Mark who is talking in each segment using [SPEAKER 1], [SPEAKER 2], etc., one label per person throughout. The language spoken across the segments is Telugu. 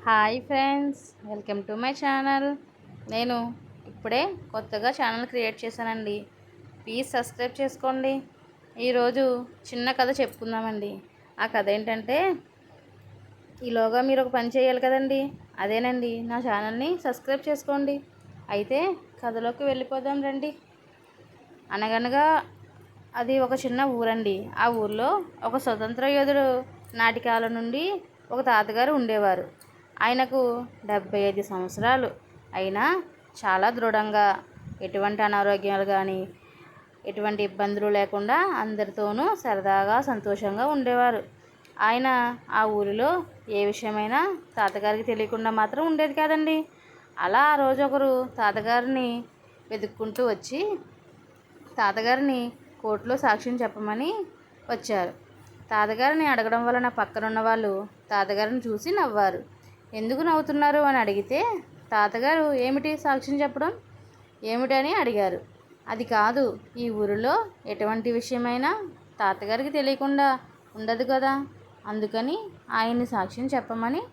[SPEAKER 1] Hi friends, welcome to my channel. నేను ఇప్పుడే కొత్తగా ఛానల్ క్రియేట్ చేశానండి. ప్లీజ్ సబ్స్క్రైబ్ చేసుకోండి. ఈరోజు చిన్న కథ చెప్పుకుందామండి. ఆ కథ ఏంటంటే, ఈలోగా మీరు ఒక పని చేయాలి కదండి. అదేనండి, నా ఛానల్ని సబ్స్క్రైబ్ చేసుకోండి. అయితే కథలోకి వెళ్ళిపోదాం రండి. అనగనగా అది ఒక చిన్న ఊరండి. ఆ ఊర్లో ఒక స్వతంత్ర యోధుడు నాటికాల నుండి ఒక తాతగారు ఉండేవారు. ఆయనకు 75 సంవత్సరాలు అయినా చాలా దృఢంగా, ఎటువంటి అనారోగ్యాలు కానీ, ఎటువంటి ఇబ్బందులు లేకుండా అందరితోనూ సరదాగా సంతోషంగా ఉండేవారు. ఆయన ఆ ఊరిలో ఏ విషయమైనా తాతగారికి తెలియకుండా మాత్రం ఉండేది కాదండి. అలా ఆ రోజు ఒకరు తాతగారిని వెతుక్కుంటూ వచ్చి తాతగారిని కోర్టులో సాక్ష్యం చెప్పమని వచ్చారు. తాతగారిని అడగడం వలన పక్కనున్న వాళ్ళు తాతగారిని చూసి నవ్వారు. ఎందుకు నవ్వుతున్నారు అని అడిగితే తాతగారు ఏమిటి సాక్ష్యం చెప్పడం ఏమిటని అడిగారు. అది కాదు, ఈ ఊరిలో ఎటువంటి విషయమైనా తాతగారికి తెలియకుండా ఉండదు కదా, అందుకని ఆయన్ని సాక్ష్యం చెప్పమని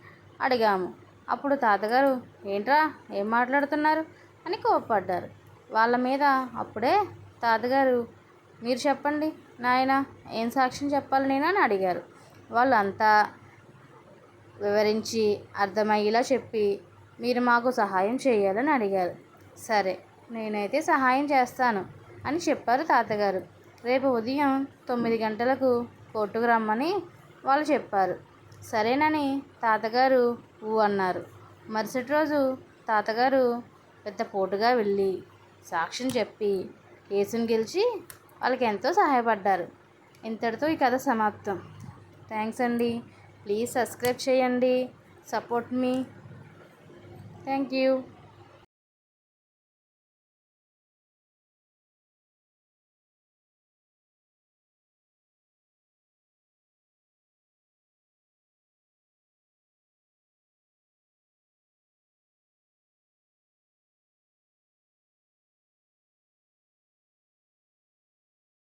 [SPEAKER 1] అడిగాము. అప్పుడు తాతగారు ఏంట్రా ఏం మాట్లాడుతున్నారు అని కోప్పడ్డారు వాళ్ళ మీద. అప్పుడే తాతగారు మీరు చెప్పండి నాయన, ఏం సాక్ష్యం చెప్పాలి నేను అని అడిగారు. వాళ్ళు అంతా వివరించి అర్థమయ్యేలా చెప్పి మీరు మాకు సహాయం చేయాలని అడిగారు. సరే, నేనైతే సహాయం చేస్తాను అని చెప్పారు తాతగారు. రేపు ఉదయం 9 గంటలకు కోర్టుకు రమ్మని వాళ్ళు చెప్పారు. సరేనని తాతగారు ఊ అన్నారు. మరుసటి రోజు తాతగారు పెద్ద పోటుగా వెళ్ళి సాక్ష్యం చెప్పి కేసును గెలిచి వాళ్ళకి ఎంతో సహాయపడ్డారు. ఇంతటితో ఈ కథ సమాప్తం. థ్యాంక్స్ అండి. ప్లీజ్ సబ్స్క్రైబ్ చేయండి. Support me. Thank you.